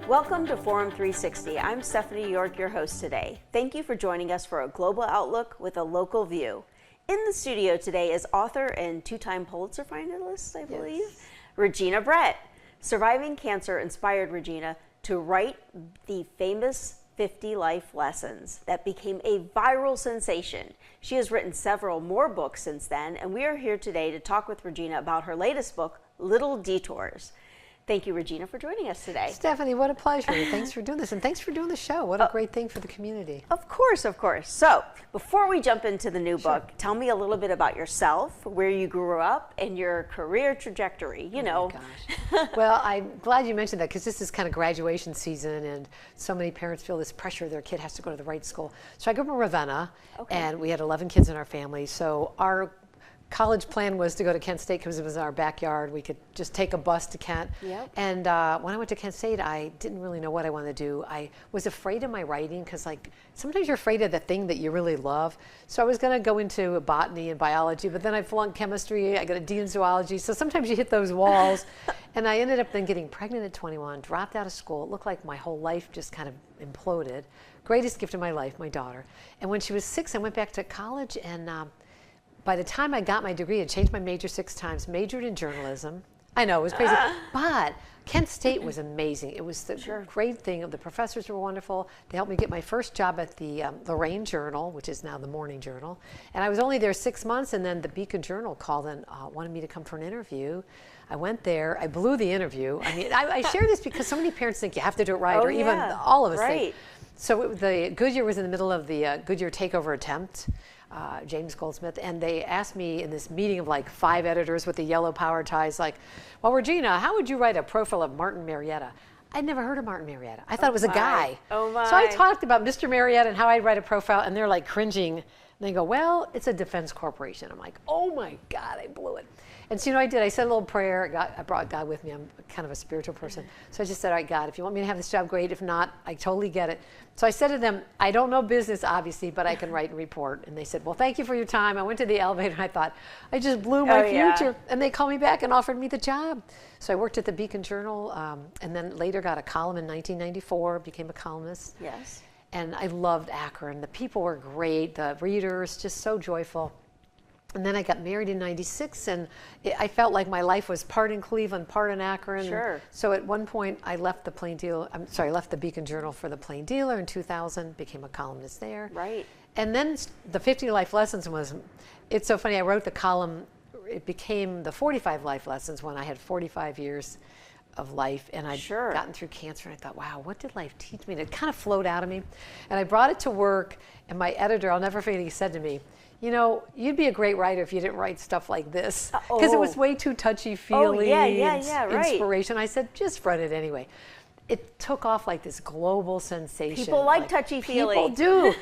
Welcome to Forum 360. I'm Stephanie York, your host today. Thank you for joining us for a global outlook with a local view. In the studio today is author and two-time Pulitzer finalist, I believe, yes, Regina Brett. Surviving cancer inspired Regina to write the famous 50 Life Lessons that became a viral sensation. She has written several more books since then, and we are here today to talk with Regina about her latest book, Little Detours. Thank you, Regina, for joining us today. Stephanie, what a pleasure. Thanks for doing this, and thanks for doing the show. What a great thing for the community. Of course, of course. So, before we jump into the new book, tell me a little bit about yourself, where you grew up, and your career trajectory, you know. Oh my gosh. Well, I'm glad you mentioned that, because this is kind of graduation season, and so many parents feel this pressure their kid has to go to the right school. So I grew up in Ravenna, and we had 11 kids in our family, so our college plan was to go to Kent State because it was in our backyard. We could just take a bus to Kent. Yep. And when I went to Kent State, I didn't really know what I wanted to do. I was afraid of my writing because, like, sometimes you're afraid of the thing that you really love. So I was going to go into botany and biology, but then I flunked chemistry. I got a D in zoology. So sometimes you hit those walls. And I ended up then getting pregnant at 21, dropped out of school. It looked like my whole life just kind of imploded. Greatest gift of my life, my daughter. And when she was 6, I went back to college, and by the time I got my degree, I changed my major 6 times, majored in journalism. I know, it was crazy. But Kent State was amazing. It was the great thing. The professors were wonderful. They helped me get my first job at the Lorraine Journal, which is now the Morning Journal. And I was only there 6 months, and then the Beacon Journal called and wanted me to come for an interview. I went there. I blew the interview. I mean, I share this because so many parents think you have to do it right, or even all of us think. So the Goodyear was in the middle of the Goodyear takeover attempt. James Goldsmith, and they asked me in this meeting of like 5 editors with the yellow power ties, like, well, Regina, how would you write a profile of Martin Marietta? I'd never heard of Martin Marietta. I thought it was a guy. Oh my. So I talked about Mr. Marietta and how I'd write a profile, and they're like cringing. And they go, well, it's a defense corporation. I'm like, oh my God, I blew it. And so, you know, I did. I said a little prayer. I brought God with me. I'm kind of a spiritual person. So I just said, all right, God, if you want me to have this job, great. If not, I totally get it. So I said to them, I don't know business, obviously, but I can write and report. And they said, well, thank you for your time. I went to the elevator, and I thought, I just blew my future. And they called me back and offered me the job. So I worked at the Beacon Journal, and then later got a column in 1994, became a columnist. Yes. And I loved Akron. The people were great. The readers, just so joyful. And then I got married in 96, and I felt like my life was part in Cleveland, part in Akron. Sure. So at one point, I left the left the Beacon Journal for the Plain Dealer in 2000, became a columnist there. Right. And then the 50 Life Lessons it's so funny, I wrote the column, it became the 45 Life Lessons when I had 45 years of life, and I'd gotten through cancer, and I thought, wow, what did life teach me? And it kind of flowed out of me. And I brought it to work, and my editor, I'll never forget, he said to me, you know, you'd be a great writer if you didn't write stuff like this. Because it was way too touchy-feely inspiration. I said, just run it anyway. It took off like this global sensation. People like touchy-feely. People do.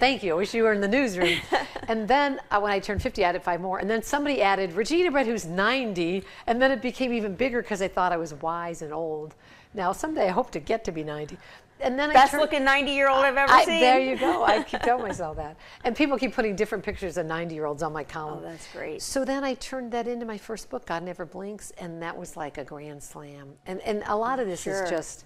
Thank you. I wish you were in the newsroom. And then when I turned 50, I added 5 more. And then somebody added Regina Brett, who's 90. And then it became even bigger because I thought I was wise and old. Now, someday I hope to get to be 90. And then best looking 90-year-old I've ever seen. There you go. I keep telling myself that. And people keep putting different pictures of 90-year-olds on my column. Oh, that's great. So then I turned that into my first book, God Never Blinks, and that was like a grand slam. And a lot of this is just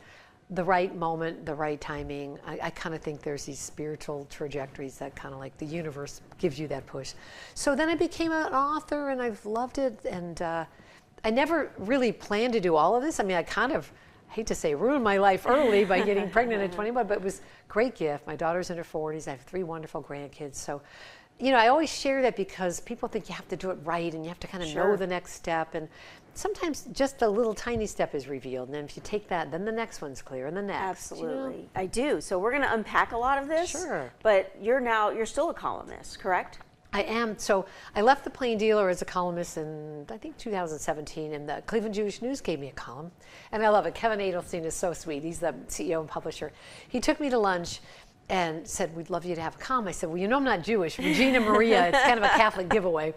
the right moment, the right timing. I kind of think there's these spiritual trajectories that kind of like the universe gives you that push. So then I became an author, and I've loved it. And I never really planned to do all of this. I mean, I kind of, hate to say, ruined my life early by getting pregnant at 21, but it was a great gift. My daughter's in her 40s. I have 3 wonderful grandkids. So, you know, I always share that because people think you have to do it right and you have to kind of know the next step. And sometimes just a little tiny step is revealed. And then if you take that, then the next one's clear, and the next. Absolutely. You know? I do. So we're going to unpack a lot of this. Sure. But you're still a columnist, correct? I am. So I left the Plain Dealer as a columnist in, I think, 2017, and the Cleveland Jewish News gave me a column. And I love it. Kevin Adelstein is so sweet. He's the CEO and publisher. He took me to lunch and said, we'd love you to have a column. I said, well, you know I'm not Jewish. Regina Maria, it's kind of a Catholic giveaway.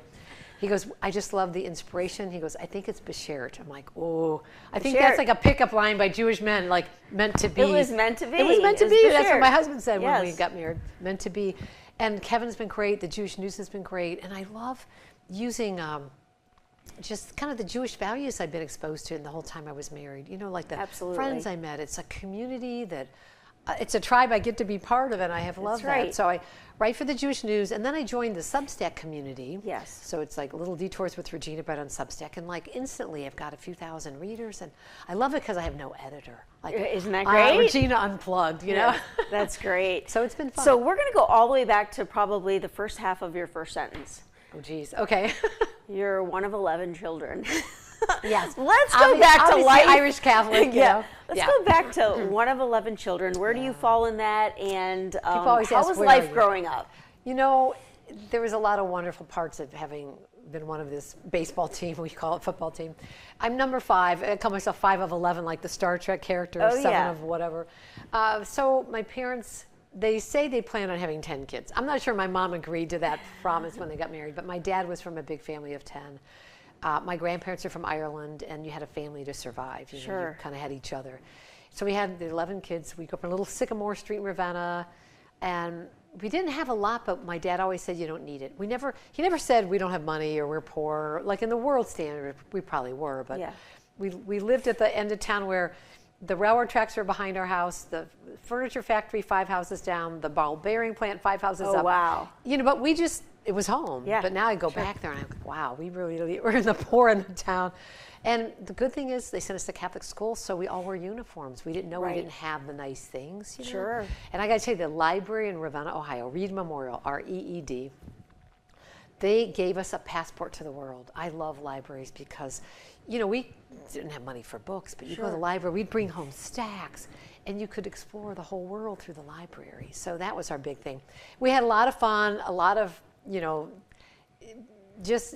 He goes, I just love the inspiration. He goes, I think it's Beshert. I'm like, oh, I think that's like a pickup line by Jewish men, like meant to be. It was meant to be. It was meant to be. Beshert. That's what my husband said when we got married. Meant to be. And Kevin's been great. The Jewish News has been great. And I love using just kind of the Jewish values I've been exposed to in the whole time I was married. You know, like the friends I met. It's a community that, it's a tribe I get to be part of, and I have loved that. So I write for the Jewish News, and then I joined the Substack community. Yes. So it's like Little Detours with Regina Brett on Substack, and like instantly I've got a few thousand readers, and I love it because I have no editor. Like, isn't that great? Regina Unplugged, you know? That's great. So it's been fun. So we're going to go all the way back to probably the first half of your first sentence. Oh, geez. Okay. You're one of 11 children. Yes. Let's go back to life. Irish Catholic, you know? Let's go back to one of 11 children. Where do you fall in that? And how was life growing up? You know, there was a lot of wonderful parts of having been one of this baseball team, we call it football team. I'm number 5. I call myself 5 of 11, like the Star Trek character, 7 of whatever. So my parents, they say they plan on having 10 kids. I'm not sure my mom agreed to that promise when they got married, but my dad was from a big family of 10. My grandparents are from Ireland, and you had a family to survive. You know, you kind of had each other. So we had the 11 kids. We grew up in a little Sycamore Street in Ravenna, and we didn't have a lot, but my dad always said, you don't need it. He never said we don't have money or we're poor. Like in the world standard, we probably were, but we lived at the end of town where the railroad tracks were behind our house, the furniture factory 5 houses down, the ball bearing plant 5 houses up. Oh, wow. You know, but it was home. Yeah. But now I go back there and I'm like, wow, we really were in the poor end of town. And the good thing is they sent us to Catholic school, so we all wore uniforms. We didn't know we didn't have the nice things. You know? And I got to tell you, the library in Ravenna, Ohio, Reed Memorial, REED, they gave us a passport to the world. I love libraries because, you know, we didn't have money for books, but you go to the library, we'd bring home stacks, and you could explore the whole world through the library. So that was our big thing. We had a lot of fun, a lot of, you know, just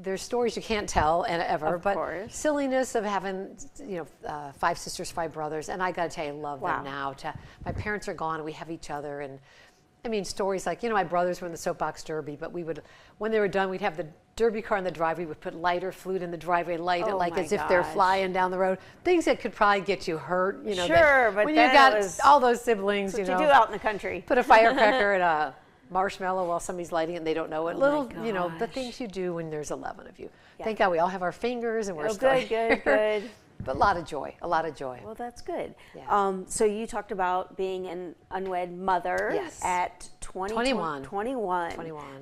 there's stories you can't tell and ever, but silliness of having, you know, 5 sisters, 5 brothers, and I got to tell you, I love them now. My parents are gone, and we have each other, and I mean stories like, you know, my brothers were in the soapbox derby, but we would, when they were done, we'd have the derby car in the driveway. We would put lighter fluid in the driveway, light it like as if they're flying down the road. Things that could probably get you hurt, you know. But when you got all those siblings, you know, what you do out in the country. Put a firecracker in a marshmallow while somebody's lighting it and they don't know it. You know, the things you do when there's 11 of you. Thank God we all have our fingers and we're still here. Good. But a lot of joy. Well, that's good. Yeah. So you talked about being an unwed mother at 21.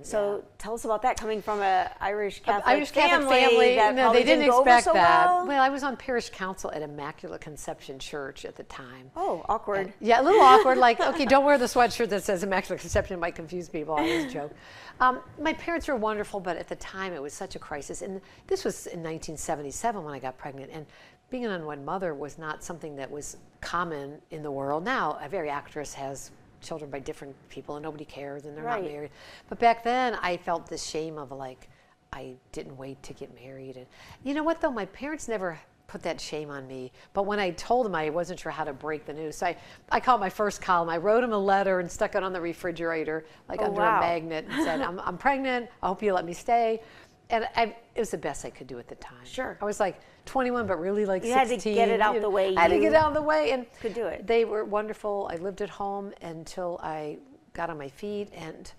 So tell us about that, coming from an Irish Catholic family. No, they didn't expect that. Well, I was on parish council at Immaculate Conception Church at the time. Oh, awkward. And, a little awkward. Like, okay, don't wear the sweatshirt that says Immaculate Conception. It might confuse people. I always joke. My parents were wonderful, but at the time it was such a crisis. And this was in 1977 when I got pregnant. And being an unwed mother was not something that was common in the world. Now, every actress has children by different people and nobody cares and they're not married. But back then, I felt this shame of like, I didn't wait to get married. And you know what though, my parents never put that shame on me. But when I told them, I wasn't sure how to break the news. So I called my first column. I wrote them a letter and stuck it on the refrigerator, like under a magnet, and said, I'm pregnant. I hope you let me stay. And it was the best I could do at the time. I was like 21, but really like 16. You had to get it out the way. I had to get it out of the way and could do it. They were wonderful. I lived at home until I got on my feet, and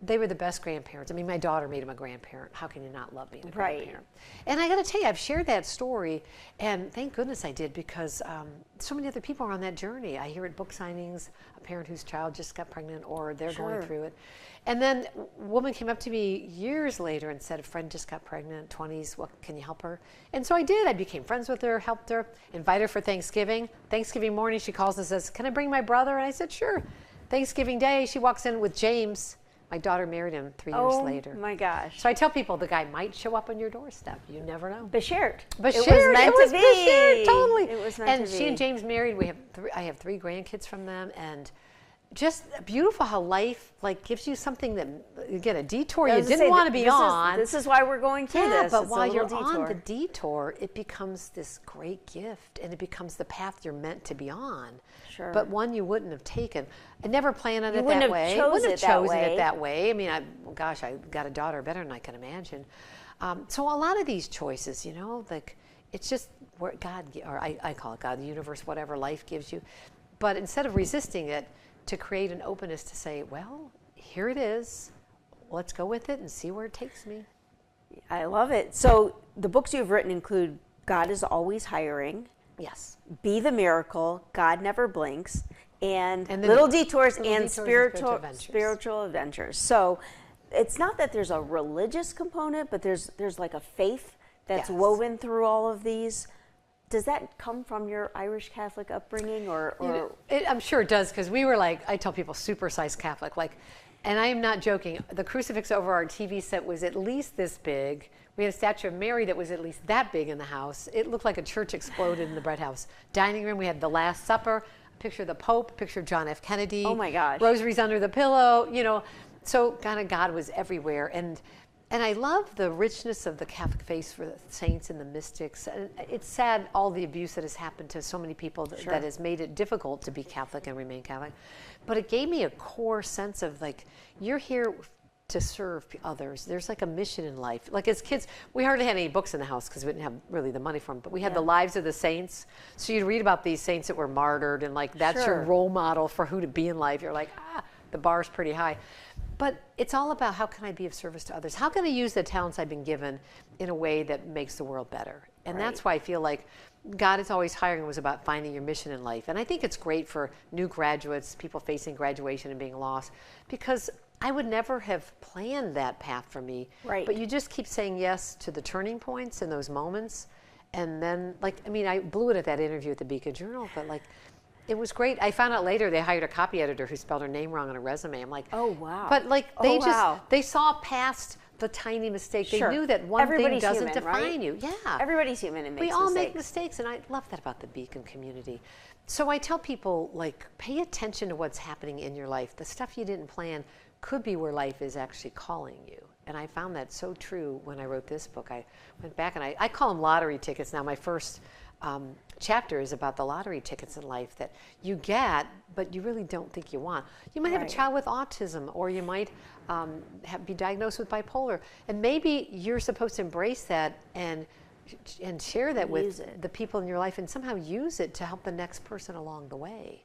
they were the best grandparents. I mean, my daughter made him a grandparent. How can you not love being a grandparent? And I got to tell you, I've shared that story, and thank goodness I did, because so many other people are on that journey. I hear at book signings, a parent whose child just got pregnant or they're going through it. And then a woman came up to me years later and said, a friend just got pregnant, 20s, what, can you help her? And so I did. I became friends with her, helped her, invited her for Thanksgiving. Thanksgiving morning, she calls and says, can I bring my brother? And I said, sure. Thanksgiving Day, she walks in with James. My daughter married him 3 years later. Oh my gosh. So I tell people the guy might show up on your doorstep. You never know. Beshared. It was meant to be. Beshared, totally. It was meant to be. And she and James married. I have 3 grandkids from them, and just beautiful how life like gives you something that, again, a detour you didn't want to be on. This is why we're going through this. But while you're on the detour, it becomes this great gift, and it becomes the path you're meant to be on. But one you wouldn't have taken. I never planned on it that way. I wouldn't have chosen it that way. I mean, I got a daughter better than I can imagine. So a lot of these choices, you know, like it's just where God, or I call it God, the universe, whatever life gives you. But instead of resisting it, to create an openness to say, well, here it is. Let's go with it and see where it takes me. I love it. So the books you've written include God is Always Hiring, Yes. Be the Miracle, God Never Blinks, and And Little Detours Little and Detours and Spiritual Adventures. So it's not that there's a religious component, but there's like a faith that's Yes. woven through all of these. Does that come from your Irish Catholic upbringing, or I'm sure it does, because we were like, I tell people, super-sized Catholic. Like, and I am not joking. The crucifix over our TV set was at least this big. We had a statue of Mary that was at least that big in the house. It looked like a church exploded in the bread house. Dining room, we had the Last Supper, a picture of the Pope, a picture of John F. Kennedy. Oh my gosh. Rosaries under the pillow, So kind of God was everywhere. And I love the richness of the Catholic faith for the saints and the mystics. And it's sad, all the abuse that has happened to so many people that has made it difficult to be Catholic and remain Catholic. But it gave me a core sense of like, you're here to serve others. There's like a mission in life. Like as kids, we hardly had any books in the house because we didn't have really the money for them. But we had the lives of the saints. So you'd read about these saints that were martyred, and like that's your role model for who to be in life. You're like, the bar's pretty high. But it's all about, how can I be of service to others? How can I use the talents I've been given in a way that makes the world better? And that's why I feel like God is Always Hiring was about finding your mission in life. And I think it's great for new graduates, people facing graduation and being lost, because I would never have planned that path for me. Right. But you just keep saying yes to the turning points in those moments. And then, I blew it at that interview at the Beacon Journal, but it was great. I found out later they hired a copy editor who spelled her name wrong on a resume. I'm like, oh wow. But they saw past the tiny mistake. They knew that one thing doesn't define you. Yeah. Everybody's human and makes mistakes. We all mistakes. make mistakes, and I love that about the Beacon community. So I tell people, pay attention to what's happening in your life. The stuff you didn't plan could be where life is actually calling you. And I found that so true when I wrote this book. I went back and I call them lottery tickets now. My first chapter is about the lottery tickets in life that you get, but you really don't think you want. You might have a child with autism, or you might be diagnosed with bipolar, and maybe you're supposed to embrace that and share that with the people in your life, and somehow use it to help the next person along the way.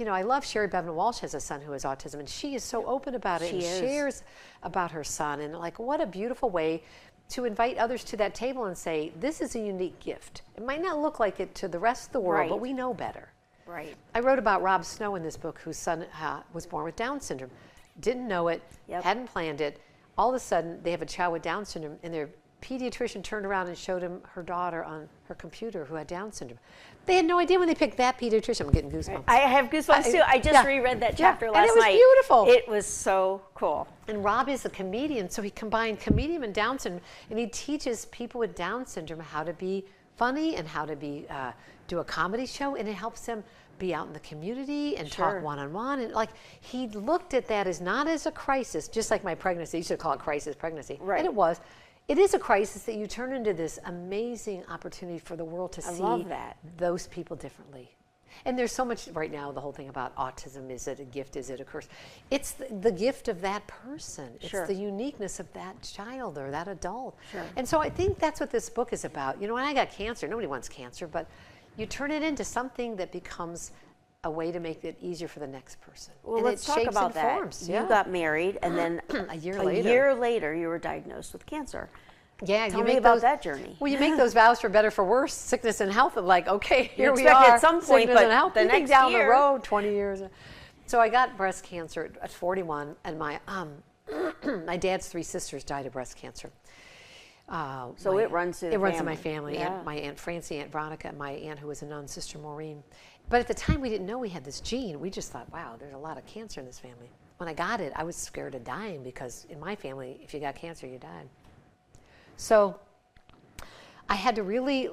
I love Sherry Bevan Walsh has a son who has autism, and she is so open about it and shares about her son, and what a beautiful way to invite others to that table and say, this is a unique gift. It might not look like it to the rest of the world, but we know better. Right. I wrote about Rob Snow in this book, whose son was born with Down syndrome. Didn't know it, hadn't planned it. All of a sudden, they have a child with Down syndrome, and their pediatrician turned around and showed him her daughter on her computer who had Down syndrome. They had no idea when they picked that pediatrician. I'm getting goosebumps. I have goosebumps too. I just reread that chapter last night. And it was beautiful. It was so cool. And Rob is a comedian, so he combined comedian and Down syndrome, and he teaches people with Down syndrome how to be funny and how to do a comedy show, and it helps them be out in the community and talk one-on-one. And he looked at that as not as a crisis, just like my pregnancy. You should call it crisis pregnancy. Right. And it was. It is a crisis that you turn into this amazing opportunity for the world to see those people differently. And there's so much right now, the whole thing about autism. Is it a gift? Is it a curse? It's the gift of that person. It's the uniqueness of that child or that adult. And so I think that's what this book is about. When I got cancer, nobody wants cancer, but you turn it into something that becomes a way to make it easier for the next person. Well, and let's talk about that. You got married, and then a year later, you were diagnosed with cancer. Yeah, Tell me about that journey. Well, you make those vows for better, for worse, sickness and health. Of okay, here we are. At some point, sickness but and health. the next down year. the road, 20 years. So I got breast cancer at 41, and my my dad's 3 sisters died of breast cancer. So it runs through the family. It runs in my family. And my Aunt Francie, Aunt Veronica, and my aunt who was a nun, Sister Maureen. But at the time, we didn't know we had this gene. We just thought, wow, there's a lot of cancer in this family. When I got it, I was scared of dying, because in my family, if you got cancer, you died. So I had to really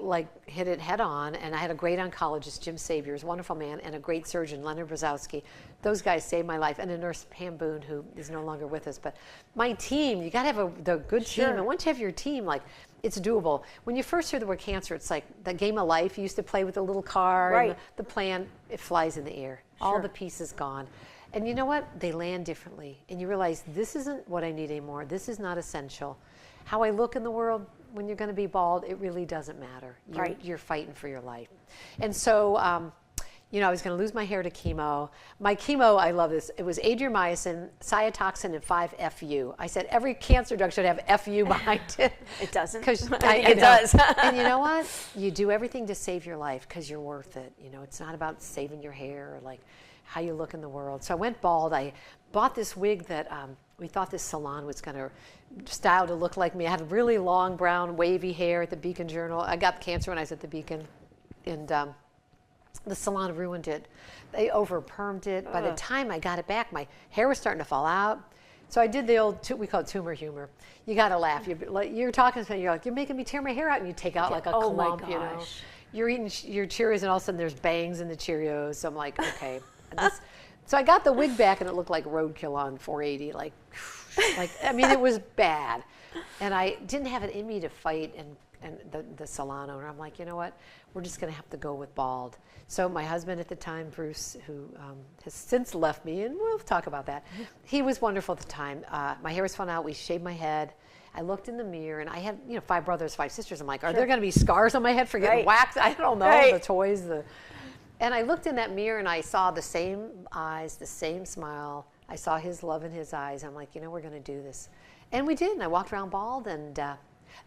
hit it head on, and I had a great oncologist, Jim Saviors, wonderful man, and a great surgeon, Leonard Brzezowski. Those guys saved my life, and a nurse, Pam Boone, who is no longer with us. But my team, you got to have the good team, and once you have your team, it's doable. When you first hear the word cancer, it's like the game of life. You used to play with a little car, and the plan, it flies in the air. All the pieces gone. And you know what? They land differently, and you realize this isn't what I need anymore. This is not essential. How I look in the world, when you're going to be bald, it really doesn't matter. You're fighting for your life. And so, you know, I was going to lose my hair to chemo. My chemo, I love this. It was adriamycin, cytoxin, and 5-FU. I said every cancer drug should have FU behind it. It doesn't. Because I think it does. And you know what? You do everything to save your life because you're worth it. You know, it's not about saving your hair or like how you look in the world. So I went bald. I bought this wig that we thought this salon was going to style to look like me. I had really long, brown, wavy hair at the Beacon Journal. I got cancer when I was at the Beacon, and the salon ruined it. They over-permed it. By the time I got it back, my hair was starting to fall out. So I did the old, we call it tumor humor. You got to laugh. You're talking to somebody, you're like, you're making me tear my hair out, and you take out like a clump, you know. You're eating your Cheerios, and all of a sudden there's bangs in the Cheerios. So I'm like, okay. So I got the wig back, and it looked like roadkill on 480. Like, I mean, it was bad. And I didn't have it in me to fight and the salon owner. I'm like, you know what? We're just going to have to go with bald. So my husband at the time, Bruce, who has since left me, and we'll talk about that. He was wonderful at the time. My hair was falling out. We shaved my head. I looked in the mirror, and I had, 5 brothers, 5 sisters. I'm like, are there going to be scars on my head for getting waxed? I don't know. The toys, And I looked in that mirror, and I saw the same eyes, the same smile. I saw his love in his eyes. I'm like, we're going to do this. And we did, and I walked around bald, and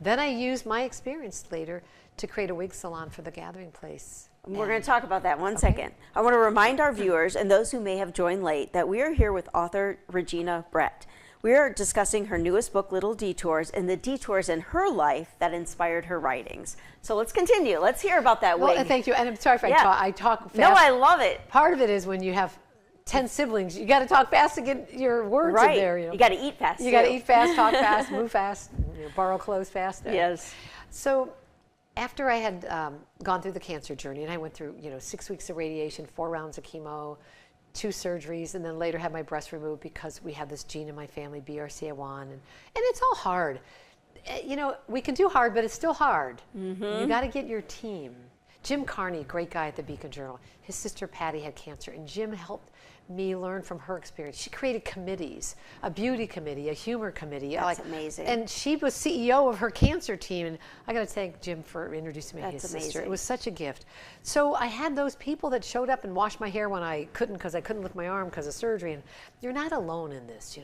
then I used my experience later to create a wig salon for the Gathering Place. We're going to talk about that one second. I want to remind our viewers and those who may have joined late that we are here with author Regina Brett. We are discussing her newest book, Little Detours, and the detours in her life that inspired her writings. So let's continue. Let's hear about that wig. Well, thank you. And I'm sorry if I talk fast. No, I love it. Part of it is when you have 10 siblings, you got to talk fast to get your words in there. You got to eat fast. You got to eat fast, talk fast, move fast, borrow clothes fast. Yes. So after I had gone through the cancer journey, and I went through 6 weeks of radiation, 4 rounds of chemo, 2 surgeries, and then later had my breast removed because we had this gene in my family, BRCA1, and it's all hard. We can do hard, but it's still hard. You got to get your team. Jim Carney, great guy at the Beacon Journal, his sister Patty had cancer, and Jim helped me learn from her experience. She created committees, a beauty committee, a humor committee. That's amazing. And she was CEO of her cancer team, and I got to thank Jim for introducing me to his sister. It was such a gift. So I had those people that showed up and washed my hair when I couldn't, because I couldn't lift my arm because of surgery, and you're not alone in this,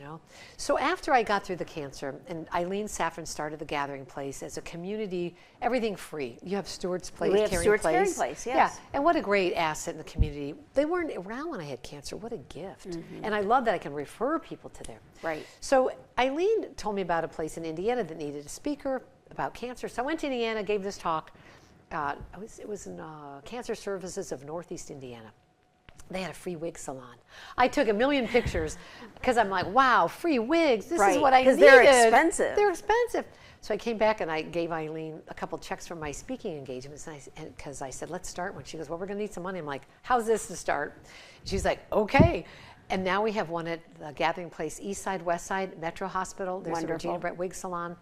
So after I got through the cancer, and Eileen Saffron started the Gathering Place as a community, everything free. You have Stewart's Place, we have Stewart's Caring Place, yes. Yeah, and what a great asset in the community. They weren't around when I had cancer. What a gift. And I love that I can refer people to there. Right. So Eileen told me about a place in Indiana that needed a speaker about cancer. So I went to Indiana, gave this talk. It was in Cancer Services of Northeast Indiana. They had a free wig salon. I took a million pictures because I'm like, wow, free wigs. This is what I needed. Because they're expensive. They're expensive. So I came back and I gave Eileen a couple checks from my speaking engagements because I said, let's start one. She goes, well, we're going to need some money. I'm like, how's this to start? She's like, okay. And now we have one at the Gathering Place, East Side, West Side, Metro Hospital. There's a Regina Brett wig salon.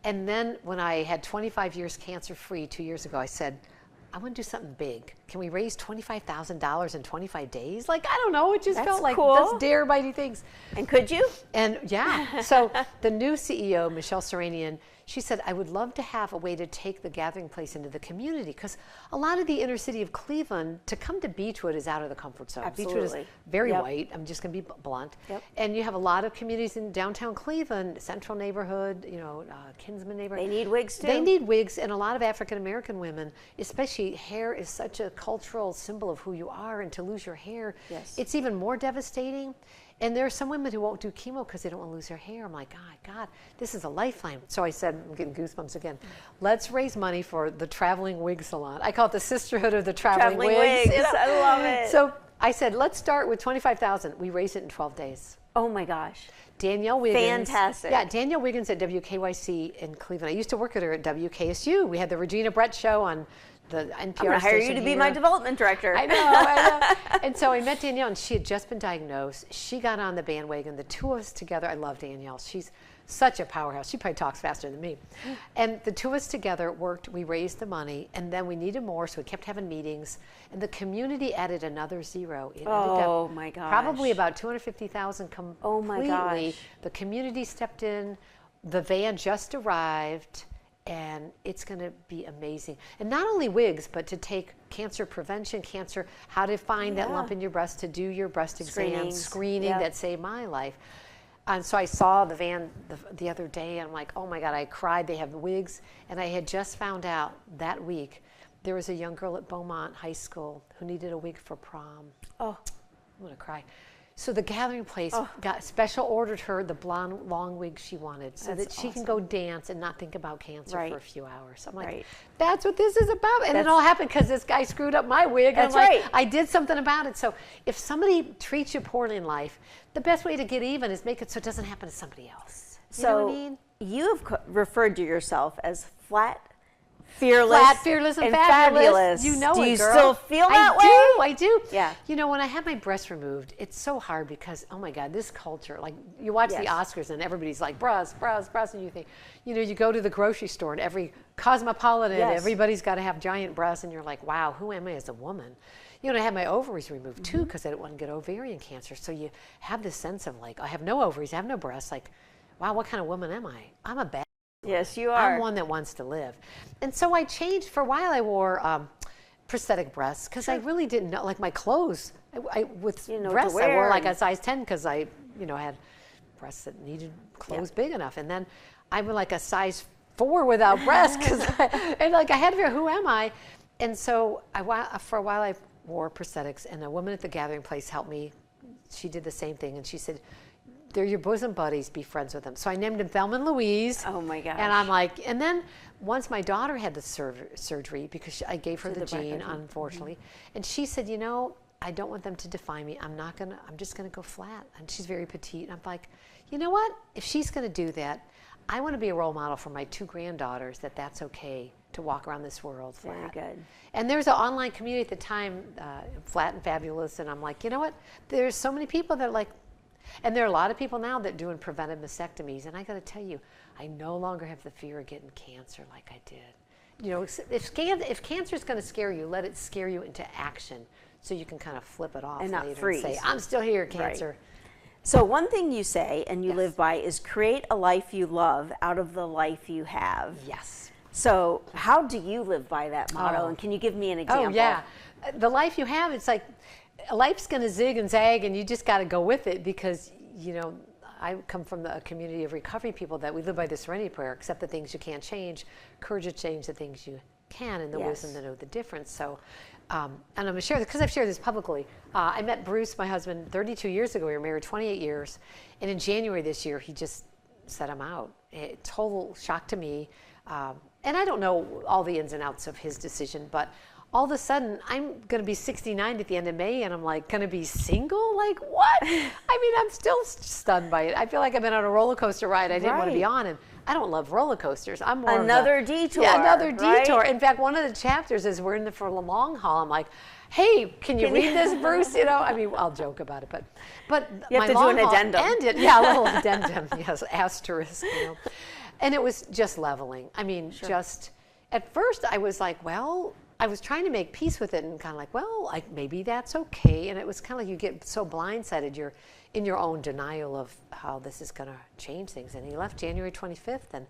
And then when I had 25 years cancer-free 2 years ago, I said, I want to do something big. Can we raise $25,000 in 25 days? Like, I don't know. It just felt like that's dare mighty things. And could you? And yeah. So the new CEO, Michelle Seranian, she said, I would love to have a way to take the Gathering Place into the community, because a lot of the inner city of Cleveland, to come to Beechwood is out of the comfort zone. Absolutely. Beechwood is very white. I'm just going to be blunt. And you have a lot of communities in downtown Cleveland, Central neighborhood, Kinsman neighborhood. They need wigs too. They need wigs, and a lot of African American women, especially hair is such a cultural symbol of who you are, and to lose your hair, it's even more devastating. And there are some women who won't do chemo because they don't want to lose their hair. I'm like, God, this is a lifeline. So I said, I'm getting goosebumps again. Let's raise money for the Traveling Wig Salon. I call it the Sisterhood of the Traveling Wigs. I love it. So I said, let's start with $25,000. We raised it in 12 days. Oh my gosh. Danielle Wiggins. Fantastic. Yeah, Danielle Wiggins at WKYC in Cleveland. I used to work with her at WKSU. We had the Regina Brett show on the NPR I'm going to hire you to be my development director. I know. And so I met Danielle, and she had just been diagnosed. She got on the bandwagon. The two of us together, I love Danielle. She's such a powerhouse. She probably talks faster than me. And the two of us together worked. We raised the money, and then we needed more, so we kept having meetings. And the community added another zero. It ended up my gosh. Probably about $250,000 completely. Oh my gosh. The community stepped in. The van just arrived. and it's going to be amazing. And not only wigs, but to take cancer prevention, how to find that lump in your breast, to do your breast exam, screening that saved my life. And so I saw the van the other day, and I'm like, oh my God, I cried. They have wigs. And I had just found out that week there was a young girl at Beaumont High School who needed a wig for prom. Oh, I'm going to cry. So the Gathering Place got special ordered her the blonde long wig she wanted so that she can go dance and not think about cancer for a few hours. I'm like, that's what this is about. And it all happened because this guy screwed up my wig. And I'm like, I did something about it. So if somebody treats you poorly in life, the best way to get even is make it so it doesn't happen to somebody else. You know what I mean? You have referred to yourself as flat, fearless, and fabulous. You know it, girl. Do you still feel that way? I do. Yeah. You know, when I had my breast removed, it's so hard because, oh my God, this culture, like you watch the Oscars and everybody's like, breasts, and you think, you know, you go to the grocery store and every cosmopolitan, everybody's got to have giant breasts, and you're like, wow, who am I as a woman? You know, I had my ovaries removed too because I didn't want to get ovarian cancer. So you have this sense of like, I have no ovaries, I have no breasts. Like, wow, what kind of woman am I? I'm a bad. Yes, you are. I'm one that wants to live. And so I changed. For a while I wore prosthetic breasts because I really didn't know, like my clothes. With breasts, I wore like a size 10 because I had breasts that needed clothes big enough. And then I went like a size 4 without breasts because I had to figure, who am I? And so for a while I wore prosthetics, and a woman at the Gathering Place helped me. She did the same thing, and she said, they're your bosom buddies, be friends with them. So I named him Thelma and Louise. Oh my gosh. And I'm like, and then once my daughter had the surgery, because I gave her the gene, unfortunately, and she said, you know, I don't want them to define me. I'm just gonna go flat. And she's very petite. And I'm like, you know what? If she's gonna do that, I want to be a role model for my 2 granddaughters that's okay to walk around this world flat. Very good. And there's an online community at the time, Flat and Fabulous, and I'm like, you know what? There's so many people that are like, and there are a lot of people now that are doing preventive mastectomies, and I got to tell you, I no longer have the fear of getting cancer like I did. You know, if cancer is going to scare you, let it scare you into action, so you can kind of flip it off and later not freeze. And say, I'm still here, cancer. Right. So one thing you say and you live by is create a life you love out of the life you have. Yes. So how do you live by that motto? And can you give me an example? Oh, yeah. The life you have, it's like, life's going to zig and zag, and you just got to go with it because, you know, I come from a community of recovery people that we live by the serenity prayer, accept the things you can't change, courage to change the things you can, and the wisdom to know the difference. So, and I'm going to share this because I've shared this publicly. I met Bruce, my husband, 32 years ago. We were married 28 years. And in January this year, he just said, I'm out. Total shock to me. And I don't know all the ins and outs of his decision, but all of a sudden, I'm going to be 69 at the end of May, and I'm like, going to be single? Like, what? I mean, I'm still stunned by it. I feel like I've been on a roller coaster ride I didn't want to be on, and I don't love roller coasters. I'm more another detour. Yeah, another detour. In fact, one of the chapters is we're in for the long haul. I'm like, hey, can you read this, Bruce? You know, I mean, I'll joke about it, but you have to do an addendum. Ended, yeah, a little addendum, yes, asterisk, you know. And it was just leveling. I mean, just at first I was like, well, I was trying to make peace with it and kind of like, well, maybe that's okay. And it was kind of like you get so blindsided, you're in your own denial of how this is going to change things. And he left January 25th. And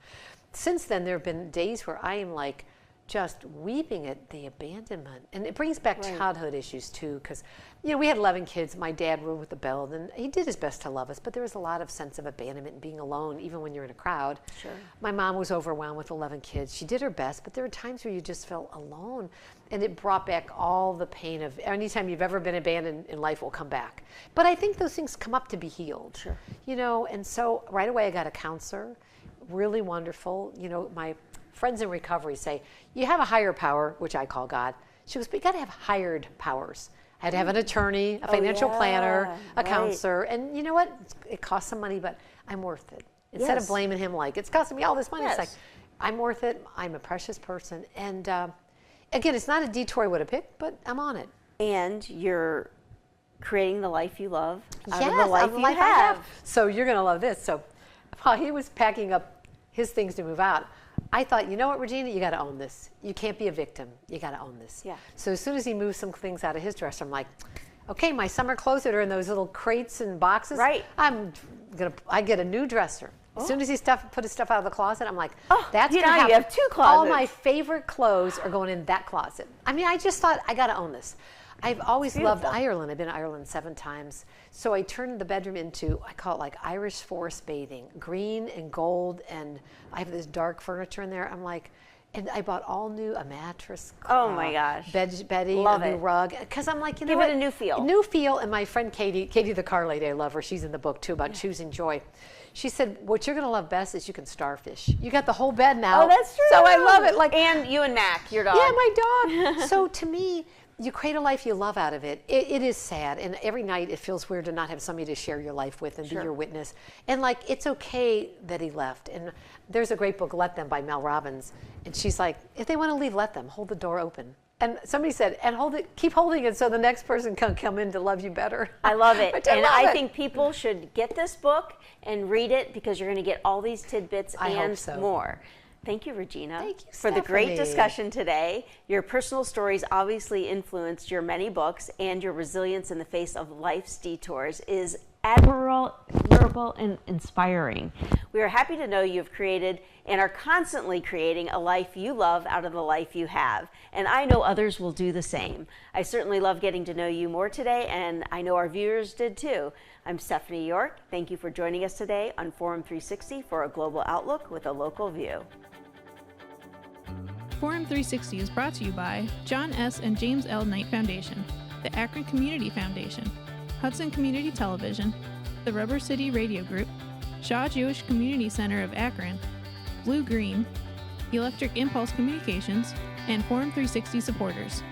since then, there have been days where I am like just weeping at the abandonment. And it brings back childhood issues too, because, you know, we had 11 kids. My dad ruled with the belt, and he did his best to love us, but there was a lot of sense of abandonment and being alone, even when you're in a crowd. Sure. My mom was overwhelmed with 11 kids. She did her best, but there were times where you just felt alone, and it brought back all the pain of anytime you've ever been abandoned in life will come back. But I think those things come up to be healed. Sure. You know, and so right away I got a counselor, really wonderful. You know, my friends in recovery say, you have a higher power, which I call God. She goes, but you got to have hired powers. I had to have an attorney, a financial planner, a counselor. And you know what? It costs some money, but I'm worth it. Instead of blaming him like, it's costing me all this money, it's like, I'm worth it. I'm a precious person. And again, it's not a detour I would have picked, but I'm on it. And you're creating the life you love out of the life you have. So you're going to love this. So while he was packing up his things to move out, I thought, you know what, Regina, you got to own this. You can't be a victim. You got to own this. Yeah. So as soon as he moved some things out of his dresser, I'm like, okay, my summer clothes that are in those little crates and boxes. Right. I get a new dresser. As soon as he put his stuff out of the closet, I'm like, Oh, that's you gonna know, happen. you have 2 closets. All my favorite clothes are going in that closet. I mean, I just thought, I gotta own this. I've always loved Ireland. I've been to Ireland 7 times. So I turned the bedroom into, I call it like Irish forest bathing, green and gold, and I have this dark furniture in there. I'm like, and I bought all new, a mattress. Oh my gosh. Bedding, Love a new it. rug. Because I'm like, you know Give what? it a new feel. New feel. And my friend Katie the car lady, I love her. She's in the book too about choosing joy. She said, what you're going to love best is you can starfish. You got the whole bed now. Oh, that's true. So I love it. Like, and you and Mac, your dog. yeah, my dog. So to me, you create a life you love out of it. It is sad, and every night it feels weird to not have somebody to share your life with and be your witness. And like, it's okay that he left. And there's a great book, Let Them, by Mel Robbins, and she's like, if they want to leave, let them. Hold the door open. And somebody said, and hold it, keep holding it so the next person can come in to love you better. I love it. I I think people should get this book and read it because you're going to get all these tidbits I hope and so. more. Thank you, Regina, Thank you, for the great Stephanie. discussion today. Your personal stories obviously influenced your many books, and your resilience in the face of life's detours is admirable and inspiring. We are happy to know you've created and are constantly creating a life you love out of the life you have. And I know others will do the same. I certainly love getting to know you more today, and I know our viewers did too. I'm Stephanie York. Thank you for joining us today on Forum 360 for a global outlook with a local view. Forum 360 is brought to you by John S. and James L. Knight Foundation, the Akron Community Foundation, Hudson Community Television, the Rubber City Radio Group, Shaw Jewish Community Center of Akron, Blue Green, Electric Impulse Communications, and Forum 360 supporters.